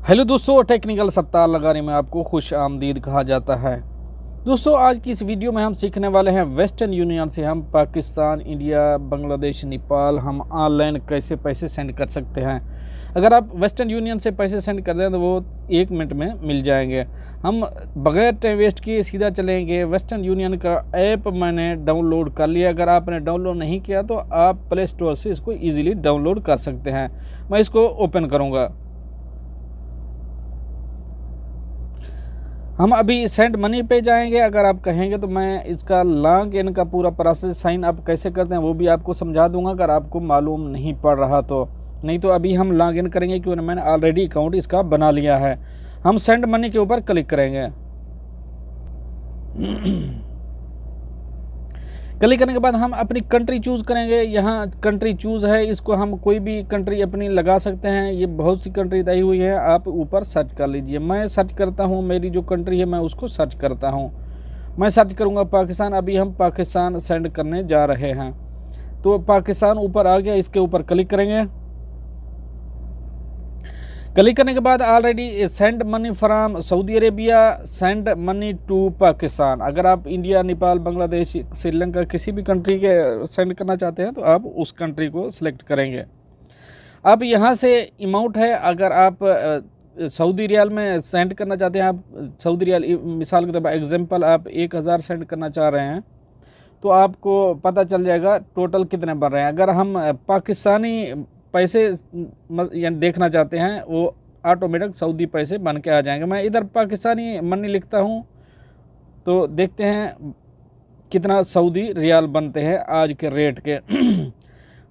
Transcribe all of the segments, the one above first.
Hello दोस्तों, technical सत्ता लगाने में आपको खुश आमदीद कहा जाता है। दोस्तों, आज की इस वीडियो में हम सीखने वाले हैं वेस्टर्न यूनियन से हम पाकिस्तान, इंडिया, बांग्लादेश, नेपाल हम ऑनलाइन कैसे पैसे सेंड कर सकते हैं। अगर आप वेस्टर्न यूनियन से पैसे सेंड कर दें तो वो 1 मिनट में मिल जाएंगे। हम बगैर टाइम वेस्ट किए सीधा चलेंगे। वेस्टर्न यूनियन का ऐप मैंने डाउनलोड कर लिया। अगर आपने डाउनलोड नहीं किया तो आप प्ले स्टोर से इसको ईजिली डाउनलोड कर सकते हैं। मैं इसको ओपन करूँगा। हम अभी सेंड मनी पे जाएंगे। अगर आप कहेंगे तो मैं इसका लॉग इन का पूरा प्रोसेस साइन अप कैसे करते हैं वो भी आपको समझा दूंगा, अगर आपको मालूम नहीं पड़ रहा तो। नहीं तो अभी हम लॉग इन करेंगे क्योंकि मैंने ऑलरेडी अकाउंट इसका बना लिया है। हम सेंड मनी के ऊपर क्लिक करेंगे। क्लिक करने के बाद हम अपनी कंट्री चूज़ करेंगे। यहाँ कंट्री चूज़ है, इसको हम कोई भी कंट्री अपनी लगा सकते हैं। ये बहुत सी कंट्री दी हुई है, आप ऊपर सर्च कर लीजिए। मैं सर्च करता हूँ, मेरी जो कंट्री है मैं उसको सर्च करता हूँ। मैं सर्च करूँगा पाकिस्तान। अभी हम पाकिस्तान सेंड करने जा रहे हैं तो पाकिस्तान ऊपर आ गया, इसके ऊपर क्लिक करेंगे। क्लिक करने के बाद already send money from Saudi Arabia, send money to Pakistan. अगर आप इंडिया, नेपाल, बांग्लादेश, श्रीलंका किसी भी कंट्री के सेंड करना चाहते हैं तो आप उस कंट्री को सिलेक्ट करेंगे। अब यहाँ से अमाउंट है, अगर आप सऊदी रियाल में सेंड करना चाहते हैं, आप सऊदी रियाल मिसाल के तौर पर एग्जाम्पल आप 1000 सेंड करना चाह रहे हैं तो आपको पता चल जाएगा टोटल कितने बन रहे हैं। अगर हम पाकिस्तानी पैसे यानी देखना चाहते हैं वो ऑटोमेटिक सऊदी पैसे बन के आ जाएंगे। मैं इधर पाकिस्तानी मनी लिखता हूँ तो देखते हैं कितना सऊदी रियाल बनते हैं आज के रेट के।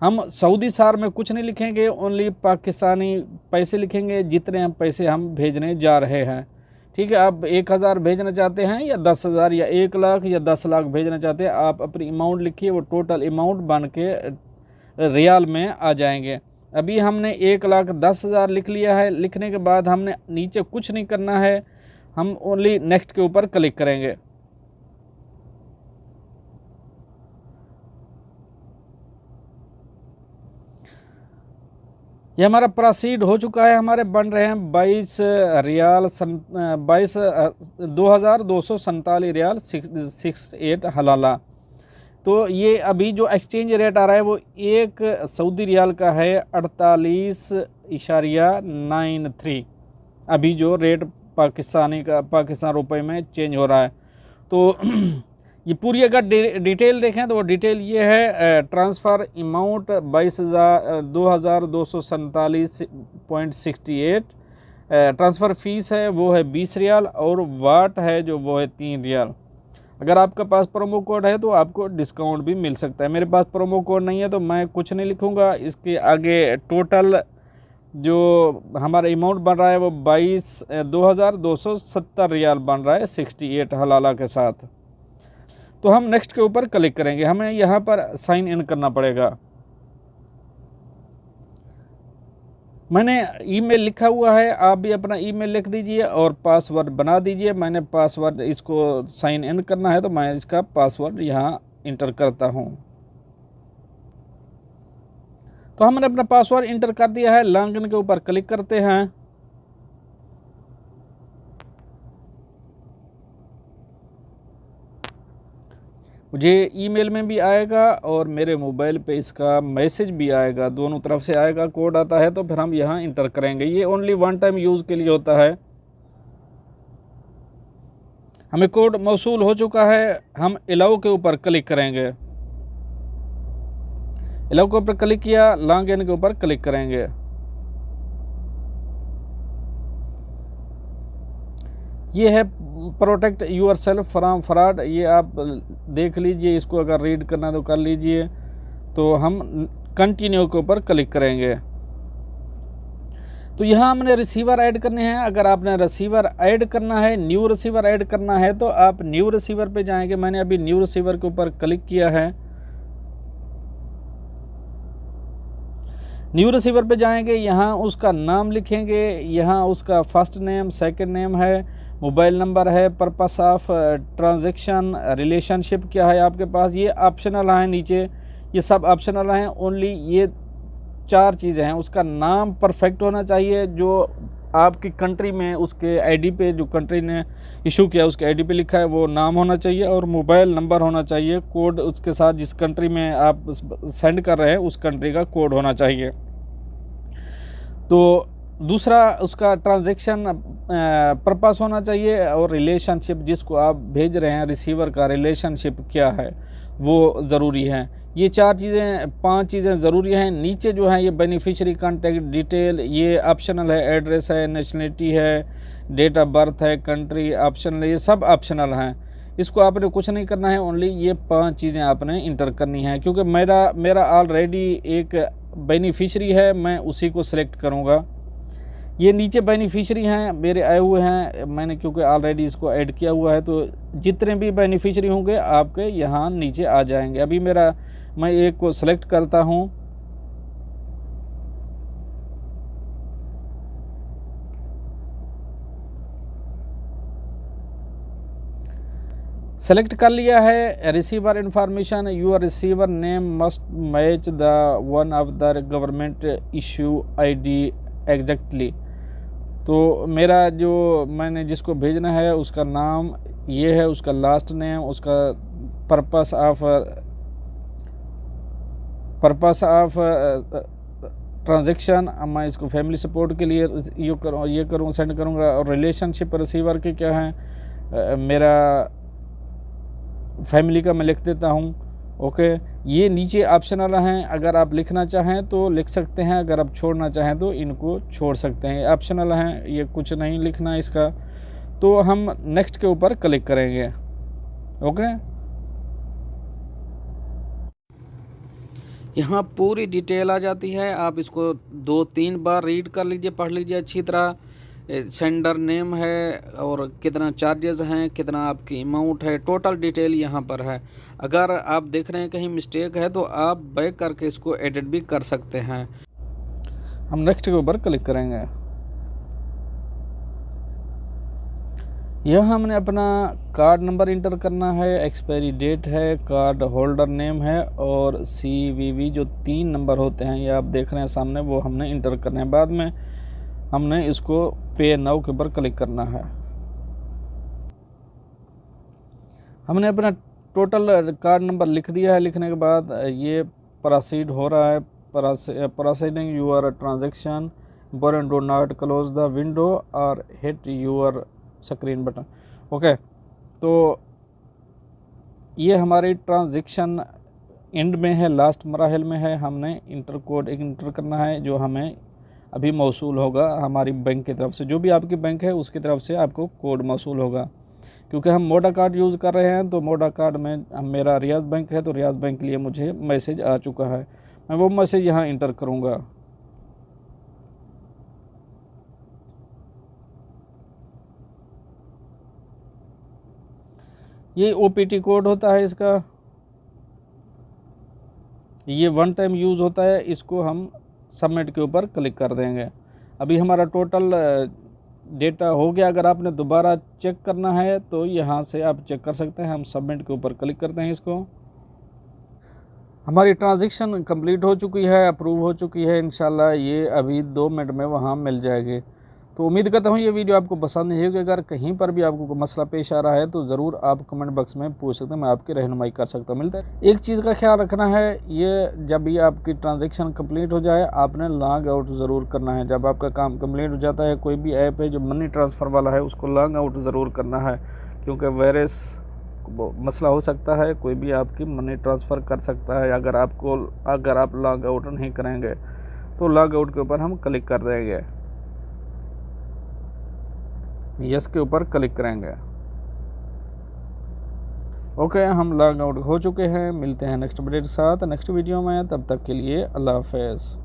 हम सऊदी सार में कुछ नहीं लिखेंगे, ओनली पाकिस्तानी पैसे लिखेंगे जितने हम पैसे हम भेजने जा रहे हैं। ठीक है, आप 1000 भेजना चाहते हैं या 10,000 या 1 लाख या 10 लाख भेजना चाहते हैं, आप अपनी अमाउंट लिखिए, वो टोटल अमाउंट बन के रियाल में आ जाएंगे। अभी हमने 1,10,000 लिख लिया है। लिखने के बाद हमने नीचे कुछ नहीं करना है, हम ओनली नेक्स्ट के ऊपर क्लिक करेंगे। ये हमारा प्रोसीड हो चुका है। हमारे बन रहे हैं 22 रियाल 22,247 रियाल 68 हलाला। तो ये अभी जो एक्सचेंज रेट आ रहा है वो एक सऊदी रियाल का है 48.93। अभी जो रेट पाकिस्तान रुपए में चेंज हो रहा है। तो ये पूरी अगर डिटेल देखें तो वो डिटेल ये है, ट्रांसफ़र अमाउंट 22,247.68। ट्रांसफ़र फ़ीस है वो है 20 रियाल और वाट है जो वो है 3 रियाल। अगर आपके पास प्रोमो कोड है तो आपको डिस्काउंट भी मिल सकता है। मेरे पास प्रोमो कोड नहीं है तो मैं कुछ नहीं लिखूंगा। इसके आगे टोटल जो हमारा अमाउंट बन रहा है वो 22,270 रियाल बन रहा है 68 हलाला के साथ। तो हम नेक्स्ट के ऊपर क्लिक करेंगे। हमें यहाँ पर साइन इन करना पड़ेगा। मैंने ईमेल लिखा हुआ है, आप भी अपना ईमेल लिख दीजिए और पासवर्ड बना दीजिए। मैंने पासवर्ड इसको साइन इन करना है तो मैं इसका पासवर्ड यहाँ इंटर करता हूँ। तो हमने अपना पासवर्ड इंटर कर दिया है। लॉग इन के ऊपर क्लिक करते हैं। मुझे ईमेल में भी आएगा और मेरे मोबाइल पे इसका मैसेज भी आएगा, दोनों तरफ से आएगा। कोड आता है तो फिर हम यहाँ इंटर करेंगे। ये ओनली 1 टाइम यूज़ के लिए होता है। हमें कोड मौसूल हो चुका है। हम अलाउ के ऊपर क्लिक करेंगे। अलाउ के ऊपर क्लिक किया, लॉग इन के ऊपर क्लिक करेंगे। ये है protect your self from fraud. ये आप देख लीजिए, इसको अगर रीड करना तो कर लीजिए। तो हम कंटिन्यू के ऊपर क्लिक करेंगे। तो यहाँ हमने रिसीवर ऐड करने हैं। अगर आपने रिसीवर ऐड करना है, न्यू रिसीवर ऐड करना है तो आप न्यू रिसीवर पे जाएंगे। मैंने अभी न्यू रिसीवर के ऊपर क्लिक किया है। न्यू रिसीवर पे जाएंगे, यहाँ उसका नाम लिखेंगे, यहाँ उसका फर्स्ट नेम, सेकंड नेम है, मोबाइल नंबर है, पर्पस ऑफ ट्रांजैक्शन, रिलेशनशिप क्या है आपके पास, ये ऑप्शनल है। नीचे ये सब ऑप्शनल हैं। ओनली ये 4 चीज़ें हैं। उसका नाम परफेक्ट होना चाहिए, जो आपकी कंट्री में उसके आईडी पे, जो कंट्री ने इशू किया उसके आईडी पे लिखा है वो नाम होना चाहिए और मोबाइल नंबर होना चाहिए। कोड उसके साथ जिस कंट्री में आप सेंड कर रहे हैं उस कंट्री का कोड होना चाहिए। तो दूसरा उसका ट्रांजैक्शन पर्पस होना चाहिए और रिलेशनशिप जिसको आप भेज रहे हैं रिसीवर का रिलेशनशिप क्या है वो ज़रूरी है। ये 5 चीज़ें ज़रूरी हैं। नीचे जो है ये बेनिफिशियरी कॉन्टैक्ट डिटेल ये ऑप्शनल है, एड्रेस है, नेशनलिटी है, डेट ऑफ बर्थ है, कंट्री ऑप्शनल है, ये सब ऑप्शनल हैं। इसको आपने कुछ नहीं करना है, ओनली ये 5 चीज़ें आपने इंटर करनी है। क्योंकि मेरा ऑलरेडी एक बेनिफिशियरी है, मैं उसी को सिलेक्ट करूँगा। ये नीचे बेनिफिशियरी हैं मेरे आए हुए हैं, मैंने क्योंकि ऑलरेडी इसको ऐड किया हुआ है, तो जितने भी बेनिफिशियरी होंगे आपके यहाँ नीचे आ जाएंगे। अभी मैं एक को सिलेक्ट करता हूँ। सेलेक्ट कर लिया है। Receiver information, your receiver name must match the one of the government issue ID exactly. तो मेरा जो मैंने जिसको भेजना है उसका नाम ये है, उसका लास्ट नेम, उसका पर्पस ऑफ ट्रांजैक्शन, मैं इसको फैमिली सपोर्ट के लिए ये करूँ सेंड करूँगा। और रिलेशनशिप रिसीवर के क्या है, मेरा फैमिली का मैं लिख देता हूँ। ओके, ये नीचे ऑप्शनल हैं, अगर आप लिखना चाहें तो लिख सकते हैं, अगर आप छोड़ना चाहें तो इनको छोड़ सकते हैं। ऑप्शनल हैं, ये कुछ नहीं लिखना इसका। तो हम नेक्स्ट के ऊपर क्लिक करेंगे। ओके, यहाँ पूरी डिटेल आ जाती है, आप इसको 2-3 बार रीड कर लीजिए, पढ़ लीजिए अच्छी तरह। सेंडर नेम है और कितना चार्जेस हैं, कितना आपकी अमाउंट है, टोटल डिटेल यहाँ पर है। अगर आप देख रहे हैं कहीं मिस्टेक है तो आप बैक करके इसको एडिट भी कर सकते हैं। हम नेक्स्ट के ऊपर क्लिक करेंगे। यह हमने अपना कार्ड नंबर इंटर करना है, एक्सपायरी डेट है, कार्ड होल्डर नेम है और CVV जो 3 नंबर होते हैं ये आप देख रहे हैं सामने, वो हमने इंटर करने हैं। बाद में हमने इसको पे नाउ के ऊपर क्लिक करना है। हमने अपना टोटल कार्ड नंबर लिख दिया है। लिखने के बाद ये प्रोसीड हो रहा है, proceeding your transaction, important do not close the window और hit your screen button. Okay, तो ये हमारी ट्रांजैक्शन एंड में है, लास्ट मराहल में है। हमने इंटर कोड इंटर करना है जो हमें अभी मौसूल होगा हमारी बैंक की तरफ से। जो भी आपकी बैंक है उसकी तरफ से आपको कोड मौसूल होगा। क्योंकि हम मोडा कार्ड यूज़ कर रहे हैं तो मोडा कार्ड में मेरा रियाज बैंक है, तो रियाज बैंक के लिए मुझे मैसेज आ चुका है। मैं वो मैसेज यहाँ इंटर करूँगा। ये OPT कोड होता है इसका, ये 1 टाइम यूज़ होता है। इसको हम सबमिट के ऊपर क्लिक कर देंगे। अभी हमारा टोटल डेटा हो गया। अगर आपने दोबारा चेक करना है तो यहाँ से आप चेक कर सकते हैं। हम सबमिट के ऊपर क्लिक करते हैं इसको। हमारी ट्रांजैक्शन कंप्लीट हो चुकी है, अप्रूव हो चुकी है। इंशाल्लाह ये अभी 2 मिनट में वहाँ मिल जाएगी। तो उम्मीद करता हूँ ये वीडियो आपको पसंद है। कि अगर कहीं पर भी आपको कोई मसला पेश आ रहा है तो ज़रूर आप कमेंट बॉक्स में पूछ सकते हैं, मैं आपकी रहनुमाई कर सकता हूँ। मिलता है। एक चीज़ का ख्याल रखना है, ये जब भी आपकी ट्रांजैक्शन कंप्लीट हो जाए आपने लॉग आउट ज़रूर करना है। जब आपका काम कंप्लीट हो जाता है, कोई भी ऐप है जो मनी ट्रांसफ़र वाला है उसको लॉग आउट ज़रूर करना है, क्योंकि वायरस मसला हो सकता है, कोई भी आपकी मनी ट्रांसफ़र कर सकता है। अगर आप लॉग आउट नहीं करेंगे तो लॉग आउट के ऊपर हम क्लिक कर देंगे, यस के ऊपर क्लिक करेंगे। ओके, हम लॉग आउट हो चुके हैं। मिलते हैं नेक्स्ट अपडेट के साथ नेक्स्ट वीडियो में, तब तक के लिए अल्लाह हाफ़िज़।